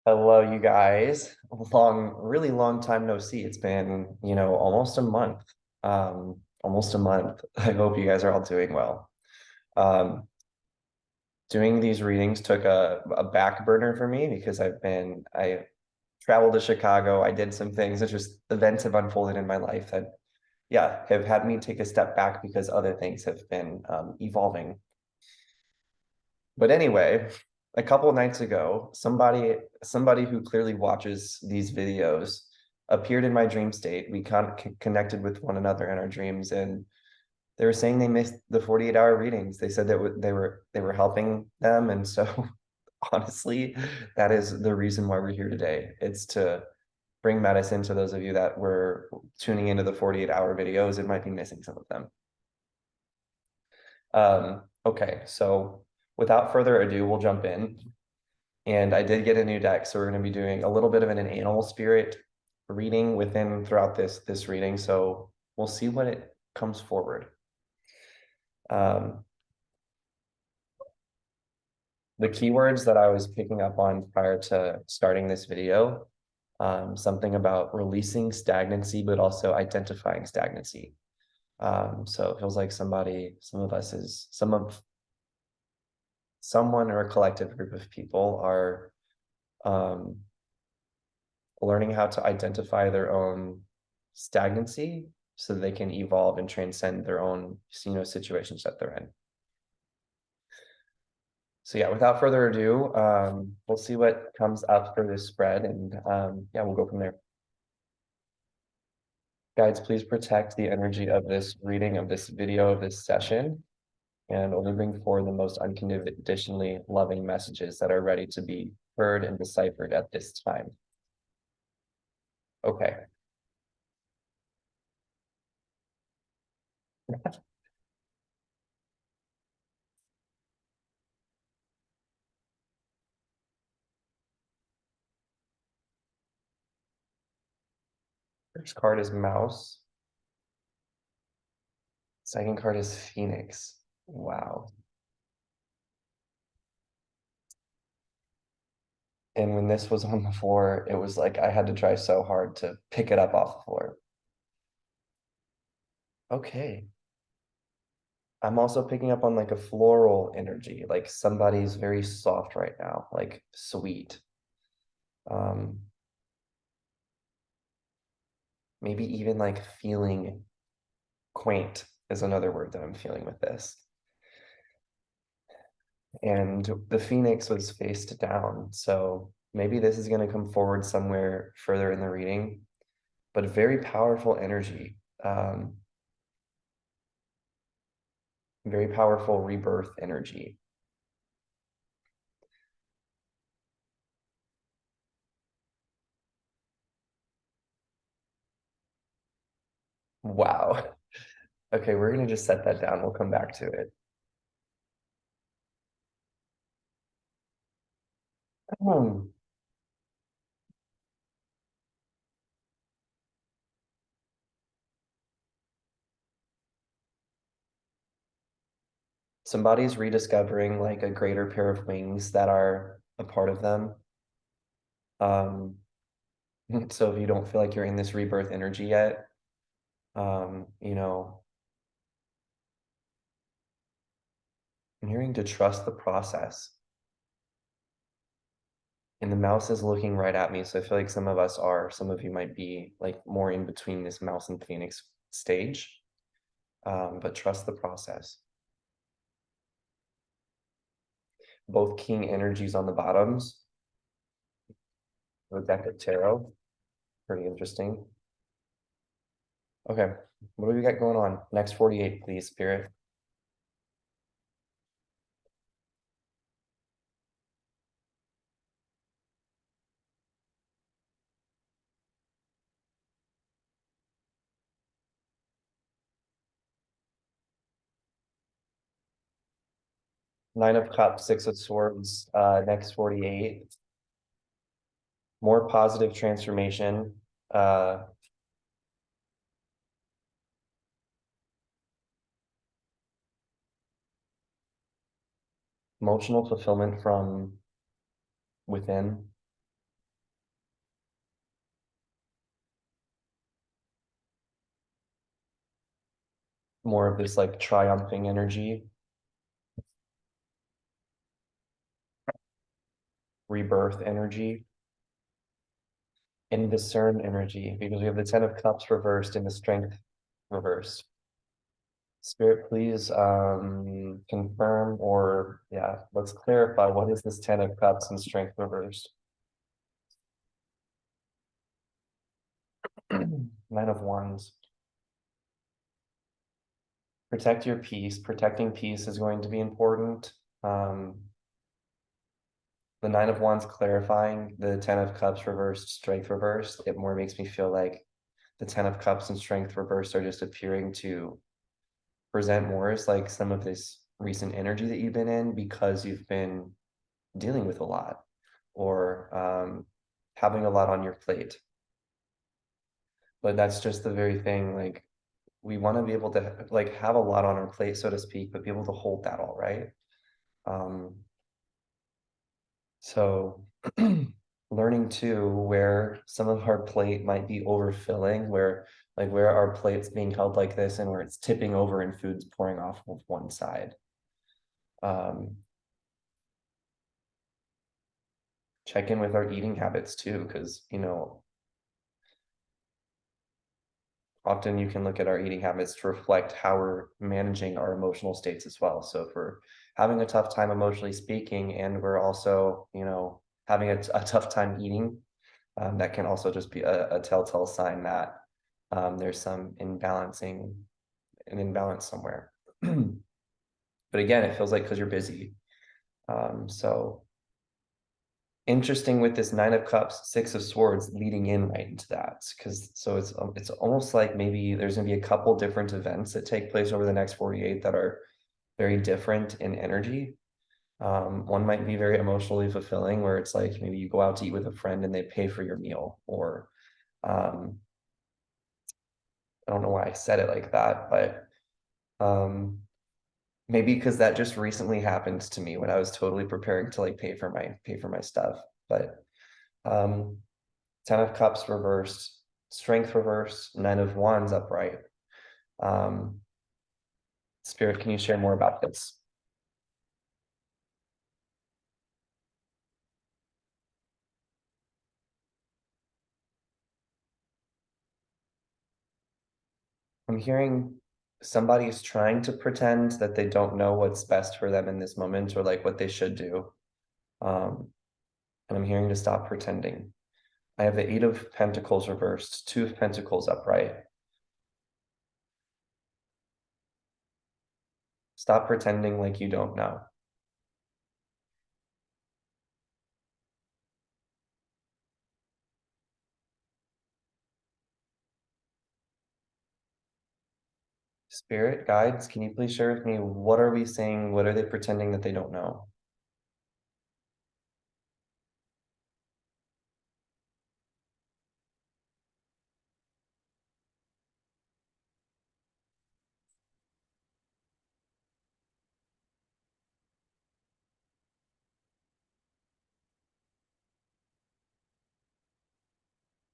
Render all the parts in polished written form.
Hello, you guys. Really long time no see. It's been, almost a month. Almost a month. I hope you guys are all doing well. Um, Doing these readings took a back burner for me because I traveled to Chicago. I did some things. It's just events have unfolded in my life that, yeah, have had me take a step back because other things have been evolving. But anyway, a couple of nights ago, somebody who clearly watches these videos appeared in my dream state. We connected with one another in our dreams, and they were saying they missed the 48-hour readings. They said that they were helping them, and so honestly, that is the reason why we're here today. It's to bring medicine to those of you that were tuning into the 48-hour videos and might be missing some of them. Okay, so without further ado, we'll jump in. And I did get a new deck, so we're going to be doing a little bit of an animal spirit reading throughout this reading. So we'll see what it comes forward. Um, the keywords that I was picking up on prior to starting this video, something about releasing stagnancy, but also identifying stagnancy. So it feels like someone or a collective group of people are um, learning how to identify their own stagnancy so they can evolve and transcend their own, situations that they're in. So yeah, without further ado, we'll see what comes up for this spread, and yeah, we'll go from there. Guides, please protect the energy of this reading, of this video, of this session, and only bring forward the most unconditionally loving messages that are ready to be heard and deciphered at this time. Okay. First card is Mouse. Second card is Phoenix. Wow. And when this was on the floor, it was like I had to try so hard to pick it up off the floor. Okay. I'm also picking up on like a floral energy, like somebody's very soft right now, like sweet. Um, Maybe even like feeling quaint is another word that I'm feeling with this. And the Phoenix was faced down, so maybe this is going to come forward somewhere further in the reading, but very powerful energy. Very powerful rebirth energy. Wow. Okay, we're gonna just set that down. We'll come back to it. Hmm. Somebody's rediscovering like a greater pair of wings that are a part of them. Um, so if you don't feel like you're in this rebirth um, you know, I'm hearing to trust the process. And the mouse is looking right at me, so I feel like some of you might be like more in between this mouse and phoenix stage. But trust the process. Both king energies on the bottoms. The deck of tarot. Pretty interesting. Okay, what do we got going on? Next 48, please, Spirit. Nine of Cups, Six of Swords, next 48. More positive transformation. Uh, Emotional fulfillment from within. more of this like triumphing energy, rebirth energy, and discern energy, because we have the Ten of Cups reversed and the Strength reversed. Spirit, please confirm, or yeah, let's clarify, what is this Ten of Cups and Strength reversed? Nine of Wands. Protect your peace. Protecting peace is going to be important. The Nine of Wands clarifying, the Ten of Cups reversed, Strength reversed. It more makes me feel like the Ten of Cups and Strength reversed are just appearing to present more as like some of this recent energy that you've been in because you've been dealing with a lot, or having a lot on your plate. But that's just the very thing, like we want to be able to like have a lot on our plate, so to speak, but be able to hold that all, right? Um, so learning to where some of our plate might be overfilling, where like where our plate's being held like this and where it's tipping over and food's pouring off of one side. Um, check in with our eating habits too, because often you can look at our eating habits to reflect how we're managing our emotional states as well. So if we're having a tough time emotionally speaking, and we're also, having a tough time eating, that can also just be a telltale sign that there's an imbalance somewhere. But again, it feels like because you're busy. So interesting with this Nine of Cups, Six of Swords leading in right into that, because so it's almost like maybe there's gonna be a couple different events that take place over the next 48 that are very different in energy. One might be very emotionally fulfilling, where it's like maybe you go out to eat with a friend and they pay for your meal, or I don't know why I said it like that, but maybe because that just recently happened to me when I was totally preparing to like pay for my stuff. But um, Ten of Cups reversed, Strength reversed, Nine of Wands upright. Um, Spirit, can you share more about this? I'm hearing somebody is trying to pretend that they don't know what's best for them in this moment, or like what they should do. Um, and I'm hearing to stop pretending. I have the Eight of Pentacles reversed, Two of Pentacles upright. Stop pretending like you don't know. Spirit guides, can you please share with me, what are we saying? What are they pretending that they don't know?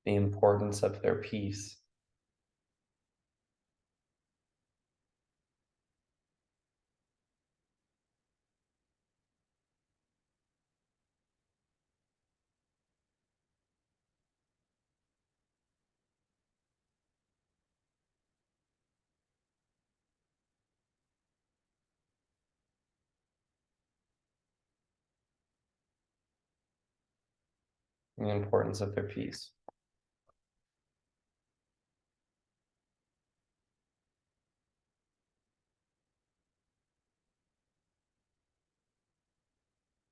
The importance of their peace. The importance of their peace.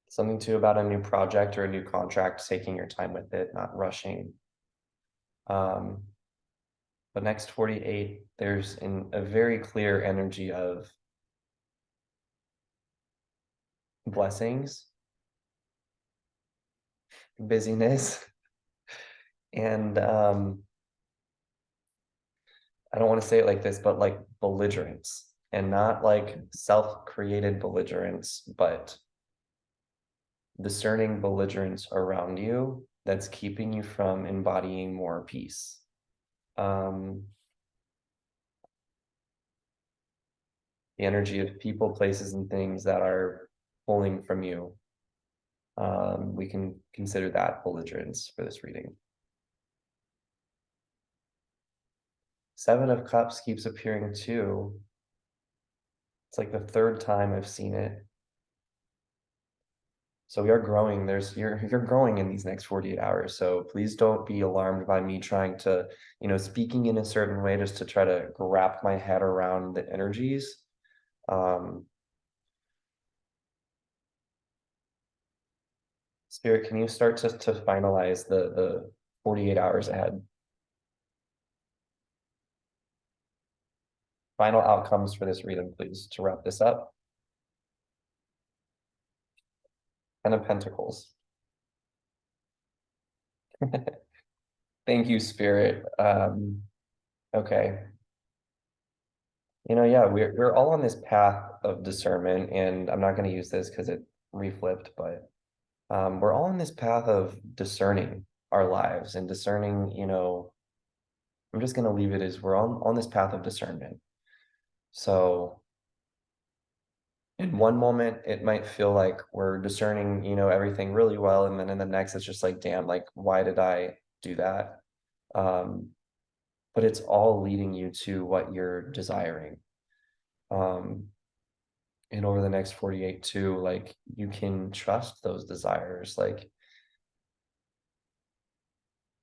Something too about a new project or a new contract, taking your time with it, not rushing. Um, the next 48, there's a very clear energy of blessings, busyness, and I don't want to say it like this, but like belligerence, and not like self-created belligerence, but discerning belligerence around you that's keeping you from embodying more peace. Um, the energy of people, places, and things that are pulling from you. We can consider that belligerence for this reading. Seven of Cups keeps appearing too. It's like the third time I've seen it. So we are growing. You're growing in these next 48 hours. So please don't be alarmed by me trying to, speaking in a certain way just to try to wrap my head around the energies. Spirit, can you start to finalize the 48 hours ahead? Final outcomes for this reading, please, to wrap this up. Ten of Pentacles. Thank you, Spirit. Okay. Yeah, we're all on this path of discernment, and I'm not going to use this because it reflipped, but we're all on this path of discerning our lives and discerning, I'm just going to leave it as we're on this path of discernment. So in one moment, it might feel like we're discerning, everything really well. And then in the next, it's just like, damn, like, why did I do that? But it's all leading you to what you're desiring. And over the next 48 too, like, you can trust those desires. Like,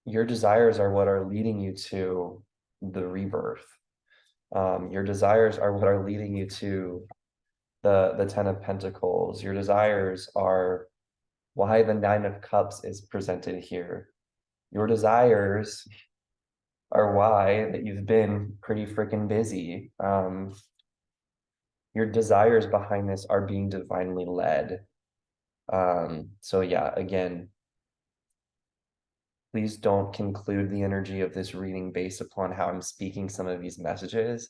your desires are what are leading you to the rebirth. Your desires are what are leading you to the Ten of Pentacles. Your desires are why the Nine of Cups is presented here. Your desires are why that you've been pretty freaking busy. Your desires behind this are being divinely led. So yeah, again, please don't conclude the energy of this reading based upon how I'm speaking some of these messages.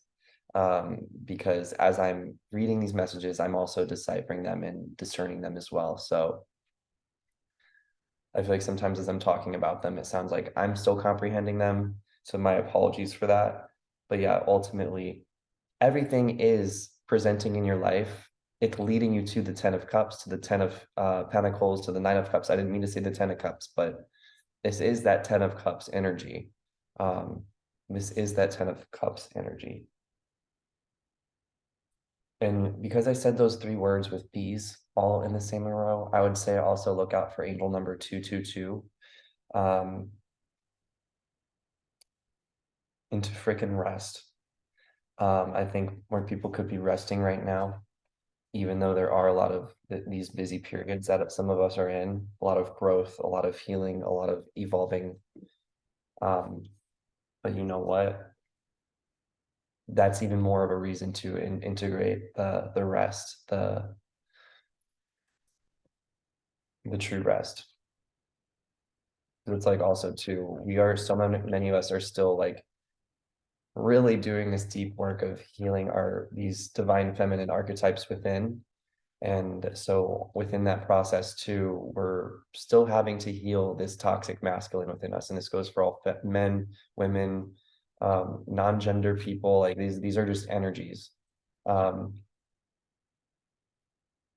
Because as I'm reading these messages, I'm also deciphering them and discerning them as well. So I feel like sometimes as I'm talking about them, it sounds like I'm still comprehending them. So my apologies for that. But yeah, ultimately, everything is presenting in your life. It's leading you to the Ten of Cups, to the Ten of Pentacles, to the Nine of Cups. I didn't mean to say the Ten of Cups, but this is that Ten of Cups energy. This is that Ten of Cups energy. And because I said those three words with bees all in the same row, I would say also look out for angel number 222. Into freaking rest. I think where people could be resting right now, even though there are a lot of these busy periods that some of us are in, a lot of growth, a lot of healing, a lot of evolving. But you know what? That's even more of a reason to integrate the rest, the true rest. It's like also too, we are so many of us are still like really doing this deep work of healing these divine feminine archetypes within. And so within that process too, we're still having to heal this toxic masculine within us. And this goes for all men, women, non-gender people. Like these are just energies.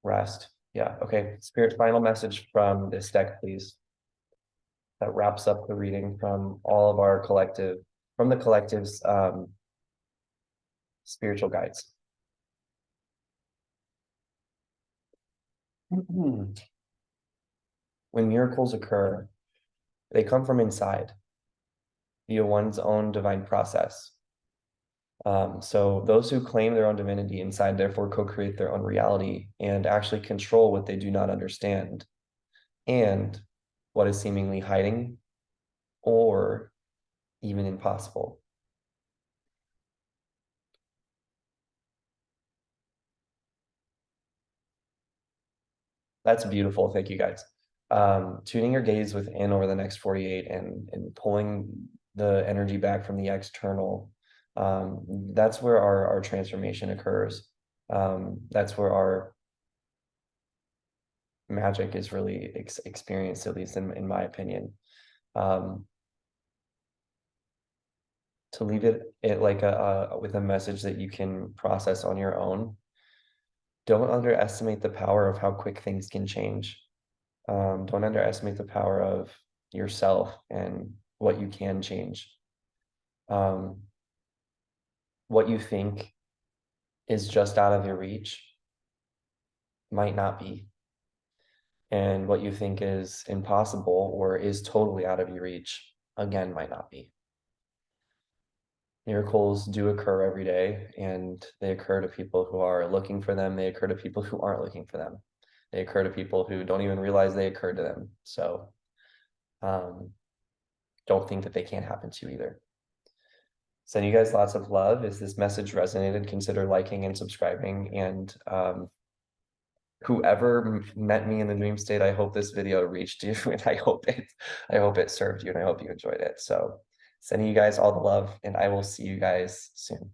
Rest. Yeah. Okay. Spirit, final message from this deck, please. That wraps up the reading from all of our from the collective's spiritual guides. When miracles occur, they come from inside via one's own divine process. So those who claim their own divinity inside therefore co-create their own reality and actually control what they do not understand and what is seemingly hiding or even impossible. That's beautiful. Thank you, guys. Tuning your gaze within over the next 48 and pulling the energy back from the external. That's where our transformation occurs. That's where our magic is really experienced, at least in my opinion. To to leave it like with a message that you can process on your own. Don't underestimate the power of how quick things can change. Don't underestimate the power of yourself and what you can change. Um, what you think is just out of your reach might not be. And what you think is impossible or is totally out of your reach, again, might not be. Miracles do occur every day, and they occur to people who are looking for them. They occur to people who aren't looking for them. They occur to people who don't even realize they occurred to them. So don't think that they can't happen to you either. Send you guys lots of love. If this message resonated, consider liking and subscribing. And whoever met me in the dream state, I hope this video reached you, and I hope it served you, and I hope you enjoyed it. So sending you guys all the love, and I will see you guys soon.